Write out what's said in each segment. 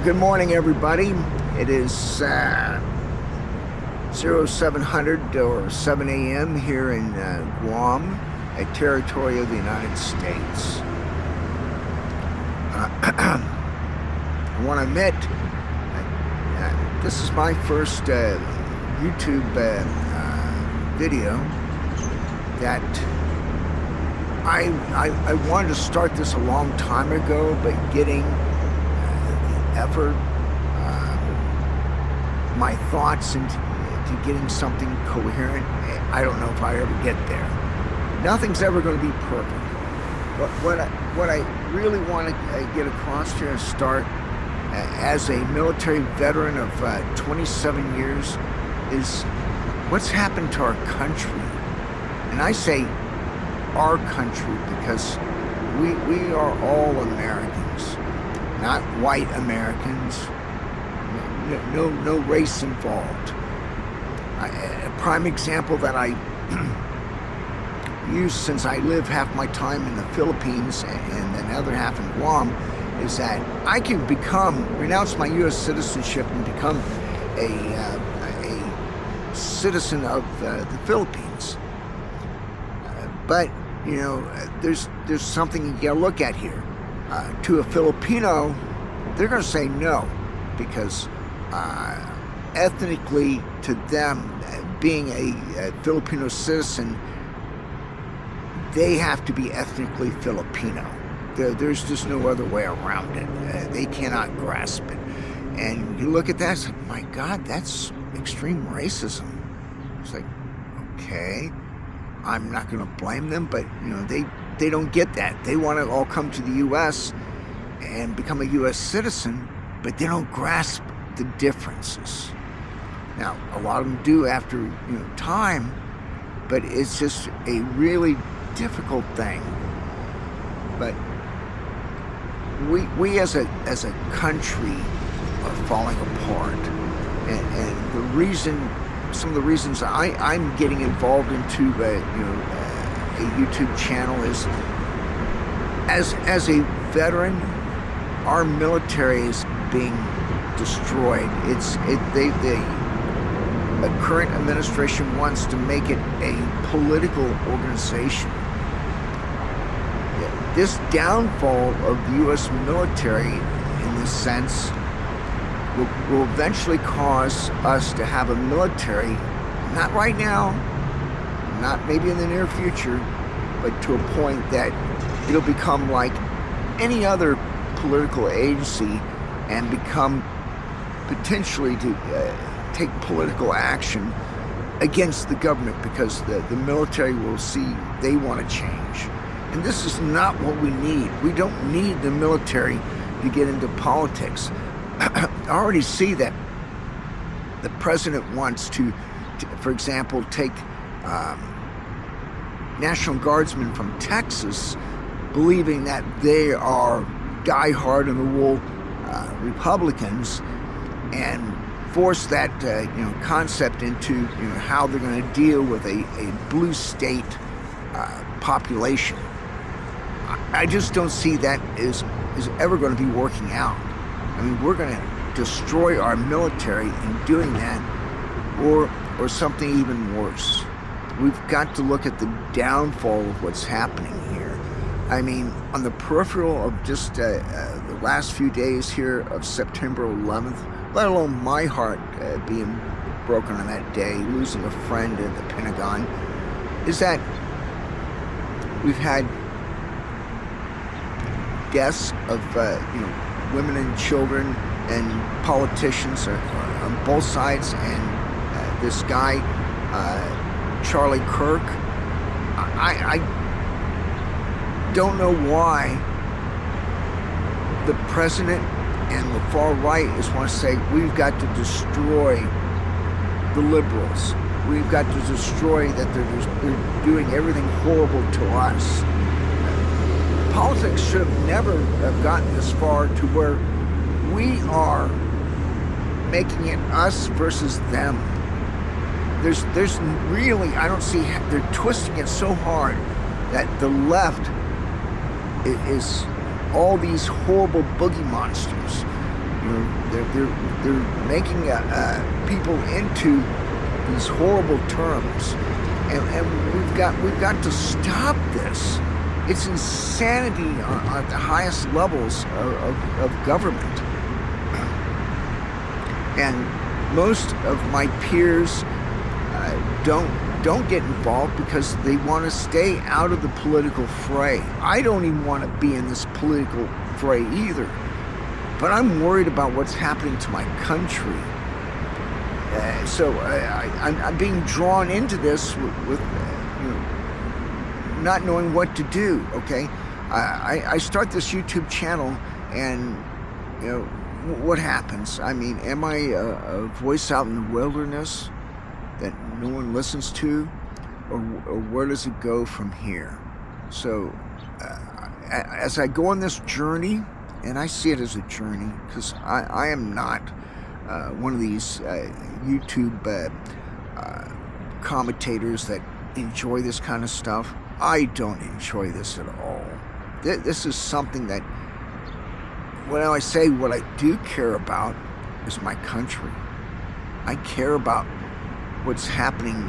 Good morning, everybody. It is 0700 or 7 a.m. here in Guam, a territory of the United States. When I met, this is my first YouTube video that I wanted to start this a long time ago, but getting effort, my thoughts into getting something coherent, I don't know if I ever get there. Nothing's ever going to be perfect. But what I really want to get across here and start as a military veteran of 27 years is what's happened to our country. And I say our country because we are all Americans. Not white Americans, no race involved. A prime example that I use, since I live half my time in the Philippines and the other half in Guam, is that I can renounce my U.S. citizenship and become a citizen of the Philippines. But you know, there's something you gotta look at here. To a Filipino, they're going to say no, because ethnically to them, being a Filipino citizen, they have to be ethnically Filipino. There's just no other way around it. They cannot grasp it. And you look at that, it's like, my God, that's extreme racism. It's like, okay, I'm not going to blame them, but you know, they don't get that. They want to all come to the U.S. and become a U.S. citizen, but they don't grasp the differences. Now, a lot of them do after time, but it's just a really difficult thing. But we as a country are falling apart, and some of the reasons I'm getting involved into a YouTube channel is, as a veteran, our military is being destroyed. The current administration wants to make it a political organization. This downfall of the U.S. military, in this sense, will eventually cause us to have a military, not right now, not maybe in the near future, but to a point that it'll become like any other political agency and become potentially to take political action against the government, because the military will see they want to change. And this is not what we need. We don't need the military to get into politics. I already see that the president wants to for example, take National Guardsmen from Texas, believing that they are die-hard in the wool Republicans, and force that concept into how they're going to deal with a blue state population. I just don't see that is ever going to be working out. I mean, we're going to destroy our military in doing that, or something even worse. We've got to look at the downfall of what's happening here. I mean, on the peripheral of just the last few days here of September 11th, let alone my heart being broken on that day, losing a friend at the Pentagon, is that we've had deaths of women and children and politicians on both sides, and this guy, Charlie Kirk, I don't know why the president and the far right want to say we've got to destroy the liberals. We've got to destroy that they're doing everything horrible to us. Politics should have never have gotten this far to where we are making it us versus them. There's really, I don't see, they're twisting it so hard that the left is all these horrible boogie monsters. They're making people into these horrible terms, and we've got to stop this. It's insanity at the highest levels of government, and most of my peers don't get involved because they want to stay out of the political fray. I don't even want to be in this political fray either, but I'm worried about what's happening to my country. So I'm being drawn into this with not knowing what to do. Okay, I start this YouTube channel, and what happens? I mean, am I a voice out in the wilderness that no one listens to, or where does it go from here? So as I go on this journey, and I see it as a journey, because I am not one of these YouTube commentators that enjoy this kind of stuff. I don't enjoy this at all. This is something that, when I say what I do care about, is my country. I care about what's happening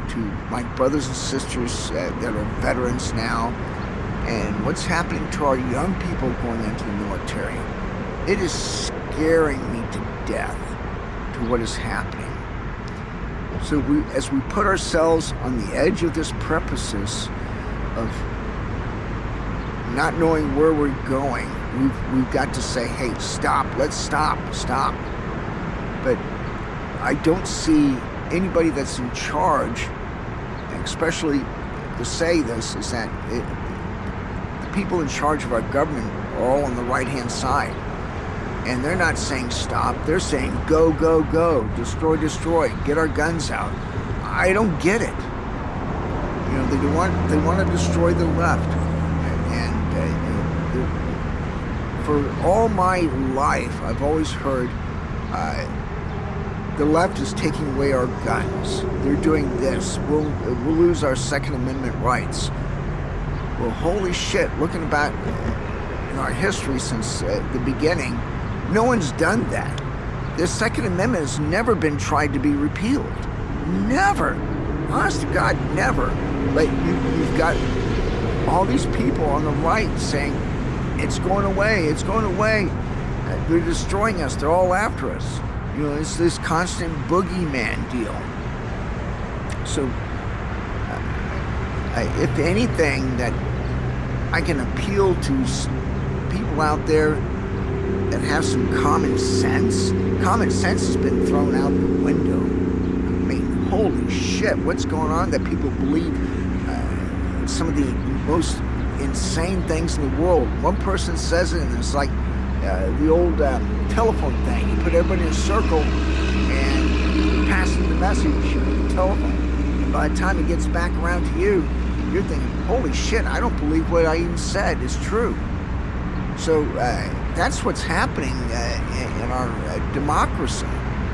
to my brothers and sisters that are veterans now, and what's happening to our young people going into the military. It is scaring me to death to what is happening. So as we put ourselves on the edge of this precipice of not knowing where we're going, we've got to say, hey, stop, let's stop. But I don't see anybody that's in charge, especially to say this, is that the people in charge of our government are all on the right-hand side. And they're not saying stop, they're saying go, destroy, get our guns out. I don't get it. They want to destroy the left. And for all my life, I've always heard the left is taking away our guns. They're doing this. We'll lose our Second Amendment rights. Well, holy shit, looking back in our history since the beginning, no one's done that. The Second Amendment has never been tried to be repealed. Never. Honest to God, never. But you've got all these people on the right saying, it's going away, it's going away. They're destroying us, they're all after us. It's this constant boogeyman deal. So, if anything, that I can appeal to people out there that have some common sense. Common sense has been thrown out the window. I mean, holy shit, what's going on that people believe some of the most insane things in the world. One person says it, and it's like the old telephone thing. You put everybody in a circle and pass them the message on the telephone. And by the time it gets back around to you, you're thinking, holy shit, I don't believe what I even said is true. So that's what's happening in our democracy.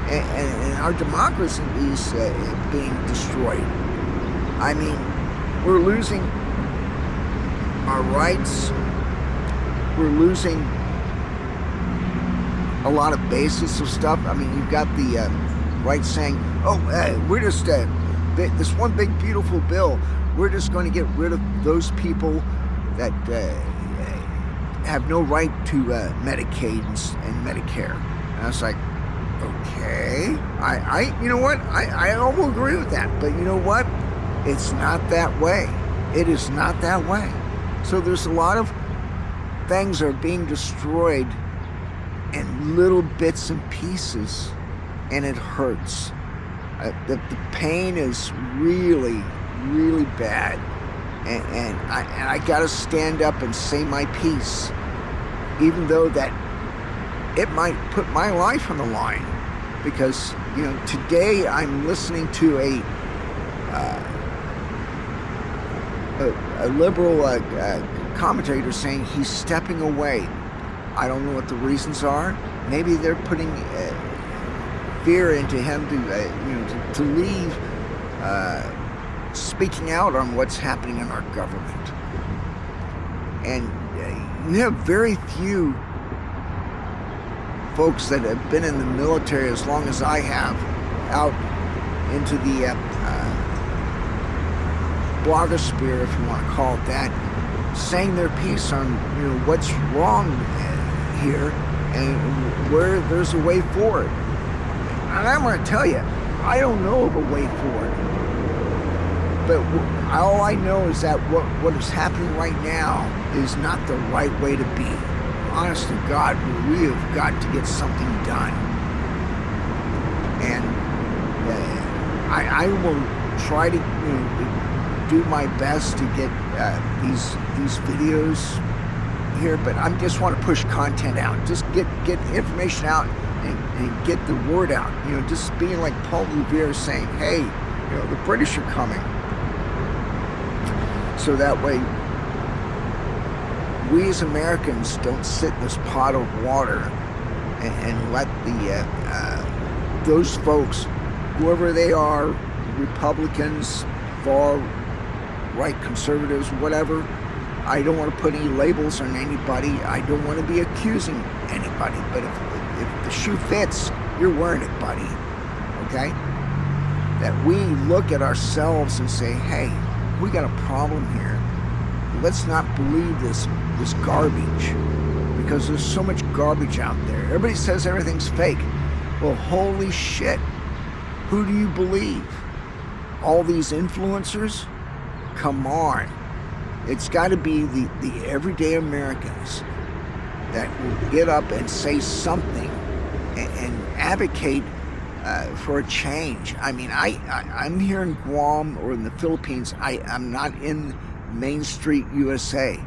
And our democracy is being destroyed. I mean, we're losing our rights. We're losing a lot of basis of stuff. I mean, you've got the right saying, we're just this one big beautiful bill. We're just going to get rid of those people that have no right to Medicaid and Medicare. And I was like, okay, you know what? I almost agree with that. But you know what? It's not that way. It is not that way. So there's a lot of things are being destroyed in little bits and pieces, and it hurts. The pain is really, really bad. And I got to stand up and say my piece, even though that it might put my life on the line. Because, today I'm listening to a liberal commentator saying he's stepping away. I don't know what the reasons are. Maybe they're putting fear into him to leave speaking out on what's happening in our government. And you have very few folks that have been in the military as long as I have, out into the blogosphere, if you want to call it that, saying their piece on what's wrong here and where there's a way forward. And I'm going to tell you, I don't know of a way forward. But all I know is that what is happening right now is not the right way to be. Honest to God, we have got to get something done. And I will try to do my best to get these videos here, but I just want to push content out. Just get information out and get the word out. Just being like Paul Revere saying, hey, the British are coming. So that way, we as Americans don't sit in this pot of water and let those folks, whoever they are, Republicans, far right conservatives, whatever. I don't want to put any labels on anybody. I don't want to be accusing anybody. But if the shoe fits, you're wearing it, buddy. Okay? That we look at ourselves and say, hey, we got a problem here. Let's not believe this garbage, because there's so much garbage out there. Everybody says everything's fake. Well, holy shit. Who do you believe? All these influencers? Come on. It's got to be the everyday Americans that will get up and say something and advocate for a change. I mean, I'm here in Guam or in the Philippines. I'm not in Main Street, USA.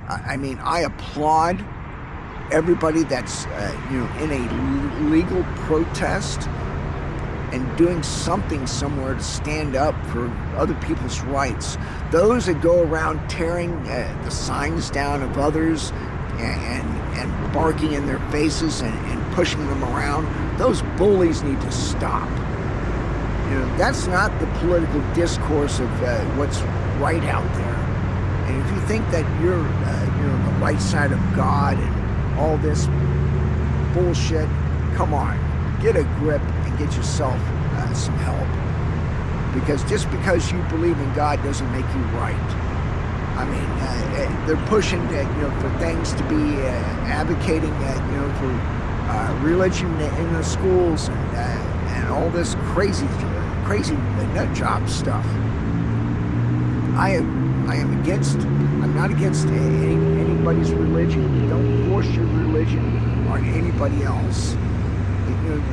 I mean, I applaud everybody that's in a legal protest and doing something somewhere to stand up for other people's rights. Those that go around tearing the signs down of others and barking in their faces and pushing them around, those bullies need to stop. That's not the political discourse of what's right out there. And if you think that you're on the right side of God and all this bullshit, come on, get a grip and get yourself some help. Because just because you believe in God doesn't make you right. I mean, they're pushing for things to be advocating for religion in the schools and all this crazy nut job stuff. I'm not against anybody's religion. Don't force your religion on anybody else.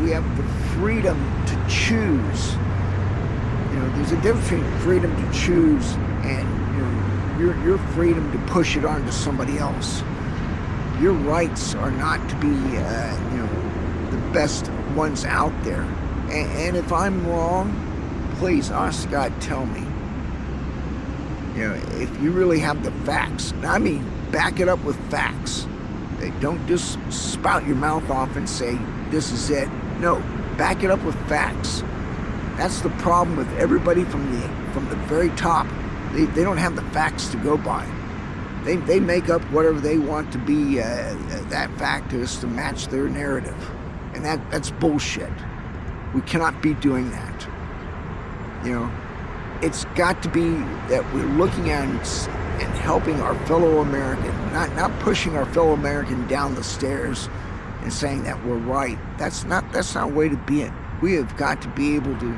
We have the freedom to choose. There's a difference between freedom to choose and your freedom to push it onto somebody else. Your rights are not to be the best ones out there. And if I'm wrong, please, honest to God, tell me. If you really have the facts. I mean, back it up with facts. Don't just spout your mouth off and say, this is it. No, back it up with facts. That's the problem with everybody from the very top. They don't have the facts to go by. They make up whatever they want to be that fact is to match their narrative. And that's bullshit. We cannot be doing that. It's got to be that we're looking at and helping our fellow American, not pushing our fellow American down the stairs and saying that we're right. That's not a way to be it. We have got to be able to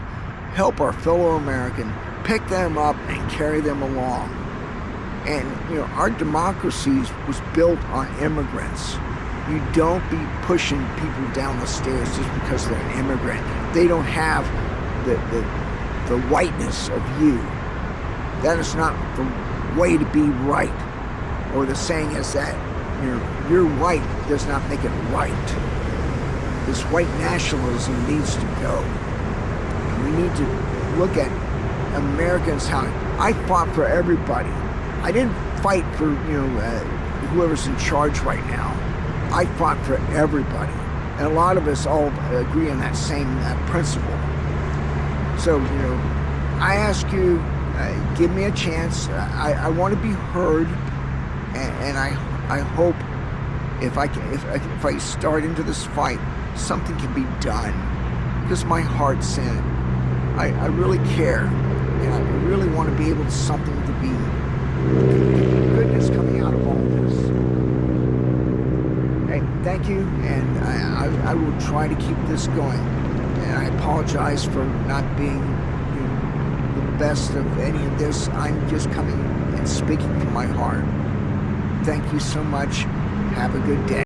help our fellow American, pick them up and carry them along. And our democracy was built on immigrants. You don't be pushing people down the stairs just because they're an immigrant. They don't have the whiteness of you. That is not the way to be right. Or the saying is that you're white does not make it right. This white nationalism needs to go. And we need to look at Americans how I fought for everybody. I didn't fight for whoever's in charge right now. I fought for everybody. And a lot of us all agree on that same principle. So, I ask you, give me a chance. I want to be heard, and I hope if I start into this fight, something can be done, because my heart's in it. I really care, and I really want to be able to something to be goodness coming out of all this. Hey, thank you, and I will try to keep this going. And I apologize for not being the best of any of this. I'm just coming and speaking from my heart. Thank you so much. Have a good day.